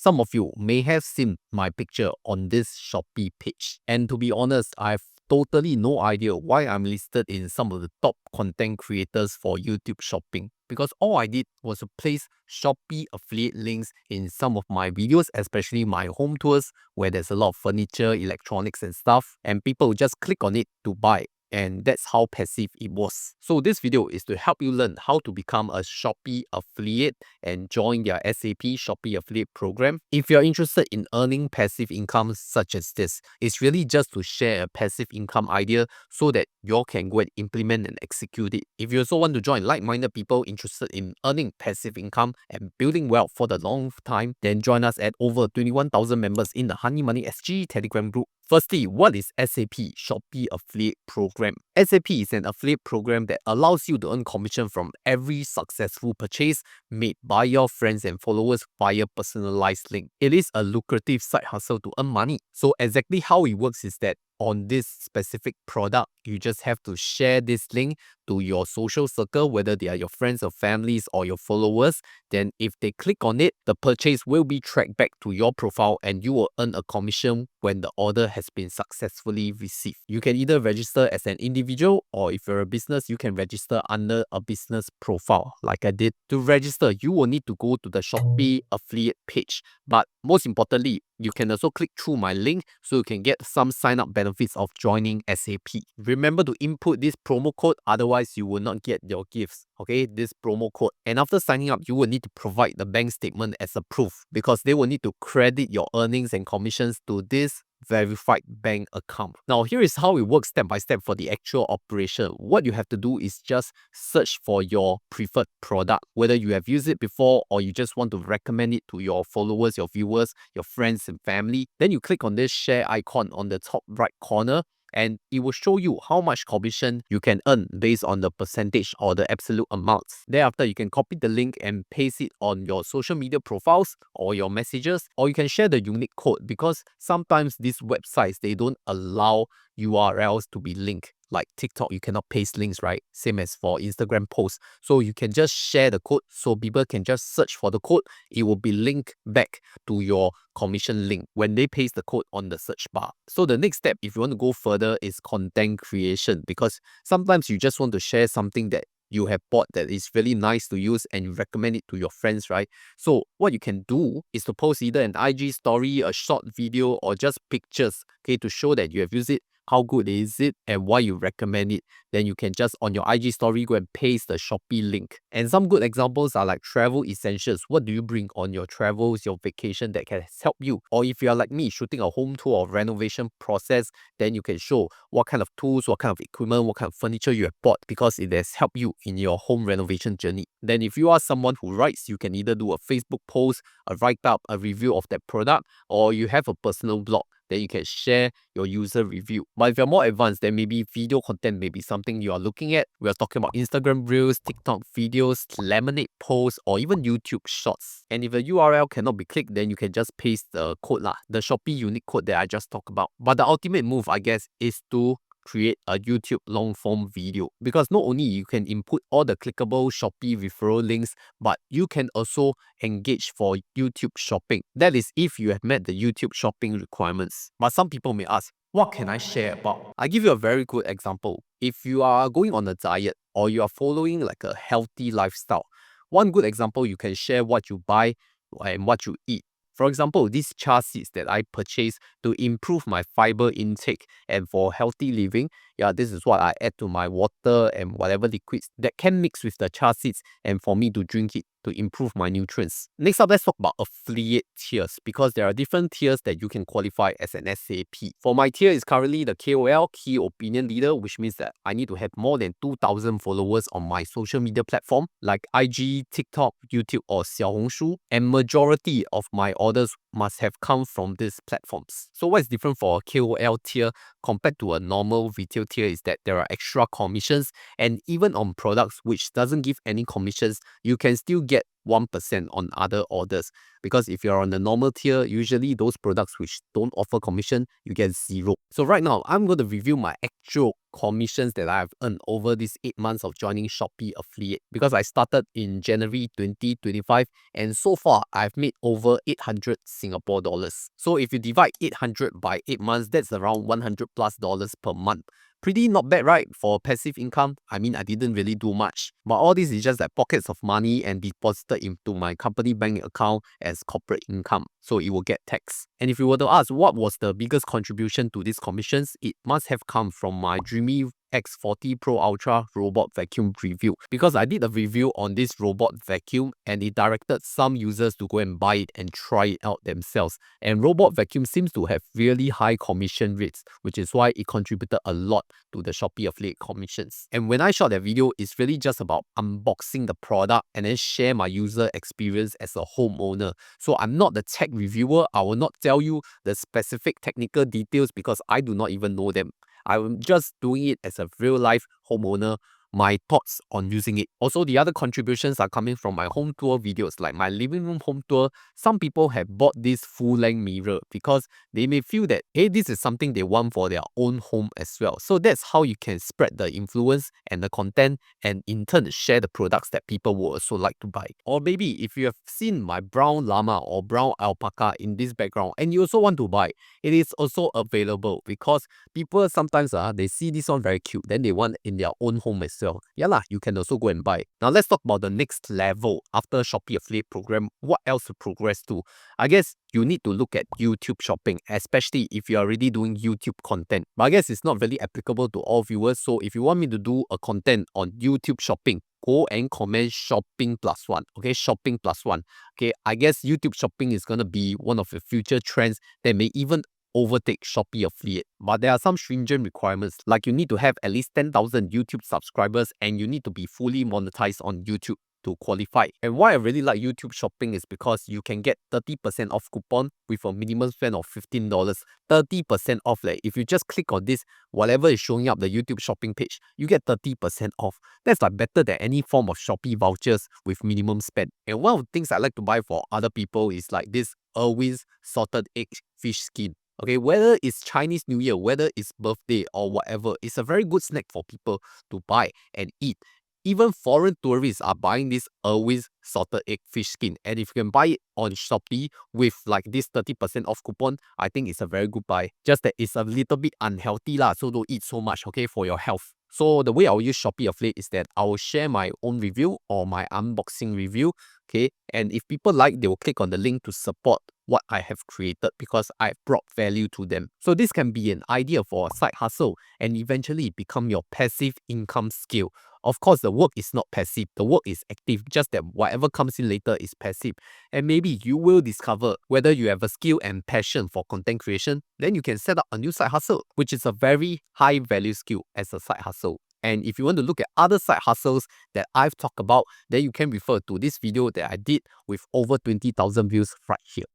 some of you may have seen my picture on this Shopee page. And to be honest, I've totally no idea why I'm listed in some of the top content creators for YouTube Shopping. Because all I did was to place Shopee affiliate links in some of my videos, especially my home tours, where there's a lot of furniture, electronics and stuff, and people just click on it to buy. And that's how passive it was. So this video is to help you learn how to become a Shopee affiliate and join their SAP Shopee affiliate program. If you're interested in earning passive income such as this, it's really just to share a passive income idea so that you all can go and implement and execute it. If you also want to join like-minded people interested in earning passive income and building wealth for the long time, then join us at over 21,000 members in the Honey Money SG Telegram group. Firstly, what is SAP Shopee Affiliate Program? SAP is an affiliate program that allows you to earn commission from every successful purchase made by your friends and followers via personalized link. It is a lucrative side hustle to earn money. So exactly how it works is that on this specific product, you just have to share this link to your social circle, whether they are your friends or families or your followers. Then if they click on it, the purchase will be tracked back to your profile and you will earn a commission when the order has been successfully received. You can either register as an individual, or if you're a business, you can register under a business profile like I did. To register, you will need to go to the Shopee affiliate page. But most importantly, you can also click through my link so you can get some sign-up benefits of joining SAP. Remember to input this promo code, otherwise you will not get your gifts. Okay, this promo code. And after signing up, you will need to provide the bank statement as a proof because they will need to credit your earnings and commissions to this verified bank account. Now, here is how it works step by step for the actual operation. What you have to do is just search for your preferred product, whether you have used it before or you just want to recommend it to your followers, your viewers, your friends and family. Then you click on this share icon on the top right corner, and it will show you how much commission you can earn based on the percentage or the absolute amounts. Thereafter, you can copy the link and paste it on your social media profiles or your messages, or you can share the unique code because sometimes these websites, they don't allow URLs to be linked. Like TikTok, you cannot paste links, right? Same as for Instagram posts. So you can just share the code so people can just search for the code. It will be linked back to your commission link when they paste the code on the search bar. So the next step, if you want to go further, is content creation, because sometimes you just want to share something that you have bought that is really nice to use and you recommend it to your friends, right? So what you can do is to post either an IG story, a short video, or just pictures, okay, to show that you have used it, how good is it, and why you recommend it. Then you can just on your IG story go and paste the Shopee link. And some good examples are like travel essentials. What do you bring on your travels, your vacation that can help you? Or if you are like me, shooting a home tour or renovation process, then you can show what kind of tools, what kind of equipment, what kind of furniture you have bought because it has helped you in your home renovation journey. Then if you are someone who writes, you can either do a Facebook post, a write-up, a review of that product, or you have a personal blog. Then you can share your user review. But if you're more advanced, then maybe video content may be something you are looking at. We are talking about Instagram Reels, TikTok videos, Lemonade posts, or even YouTube Shorts. And if the URL cannot be clicked, then you can just paste the code lah, the Shopee unique code that I just talked about. But the ultimate move, I guess, is to create a YouTube long form video, because not only you can input all the clickable Shopee referral links, but you can also engage for YouTube shopping. That is if you have met the YouTube shopping requirements. But some people may ask, what can I share about? I give you a very good example. If you are going on a diet or you are following like a healthy lifestyle, one good example, you can share what you buy and what you eat. For example, these chia seeds that I purchased to improve my fiber intake and for healthy living, yeah, this is what I add to my water and whatever liquids that can mix with the chia seeds and for me to drink it to improve my nutrients. Next up, let's talk about affiliate tiers, because there are different tiers that you can qualify as an SAP. For my tier is currently the KOL, Key Opinion Leader, which means that I need to have more than 2,000 followers on my social media platform like IG, TikTok, YouTube, or Xiaohongshu, and majority of my orders must have come from these platforms. So what is different for a KOL tier compared to a normal retail tier is that there are extra commissions, and even on products which doesn't give any commissions, you can still get 1% on other orders. Because if you're on the normal tier, usually those products which don't offer commission, you get 0. So right now, I'm going to review my actual commissions that I've earned over these 8 months of joining Shopee affiliate, because I started in January 2025 and so far I've made over 800 Singapore dollars. So if you divide 800 by 8 months, that's around $100+ per month. Pretty not bad, right? For passive income. I mean, I didn't really do much, but all this is just like pockets of money and deposited into my company bank account as corporate income, so it will get taxed. And if you were to ask what was the biggest contribution to these commissions, it must have come from my dreamy X40 Pro Ultra robot vacuum review, because I did a review on this robot vacuum and it directed some users to go and buy it and try it out themselves. And robot vacuum seems to have really high commission rates, which is why it contributed a lot to the Shopee affiliate commissions. And when I shot that video, it's really just about unboxing the product and then share my user experience as a homeowner. So I'm not the tech reviewer. I will not tell you the specific technical details because I do not even know them. I'm just doing it as a real life homeowner, my thoughts on using it. Also, the other contributions are coming from my home tour videos, like my living room home tour. Some people have bought this full-length mirror because they may feel that, hey, this is something they want for their own home as well. So that's how you can spread the influence and the content and in turn share the products that people will also like to buy. Or maybe if you have seen my brown llama or brown alpaca in this background and you also want to buy, it is also available because people sometimes they see this one very cute, then they want in their own home as well. Yeah lah, you can also go and buy. Now let's talk about the next level after Shopee affiliate program. What else to progress to? I guess you need to look at YouTube shopping, especially if you're already doing YouTube content. But I guess it's not really applicable to all viewers. So if you want me to do a content on YouTube shopping, go and comment shopping plus one. Okay, shopping plus one. Okay, I guess YouTube shopping is gonna be one of the future trends that may even overtake Shopee affiliate. But there are some stringent requirements, like you need to have at least 10,000 YouTube subscribers and you need to be fully monetized on YouTube to qualify. And why I really like YouTube shopping is because you can get 30% off coupon with a minimum spend of $15. 30% off. Like, if you just click on this, whatever is showing up the YouTube shopping page, you get 30% off. That's like better than any form of Shopee vouchers with minimum spend. And one of the things I like to buy for other people is like this Irwin's salted egg fish skin. Okay, whether it's Chinese New Year, whether it's birthday or whatever, it's a very good snack for people to buy and eat. Even foreign tourists are buying this Irwin's salted egg fish skin. And if you can buy it on Shopee with like this 30% off coupon, I think it's a very good buy. Just that it's a little bit unhealthy lah, so don't eat so much, okay, for your health. So the way I'll use Shopee affiliate is that I will share my own review or my unboxing review, okay? And if people like, they will click on the link to support what I have created because I've brought value to them. So this can be an idea for a side hustle and eventually become your passive income skill. Of course, the work is not passive. The work is active, just that whatever comes in later is passive. And maybe you will discover whether you have a skill and passion for content creation, then you can set up a new side hustle, which is a very high value skill as a side hustle. And if you want to look at other side hustles that I've talked about, then you can refer to this video that I did with over 20,000 views right here.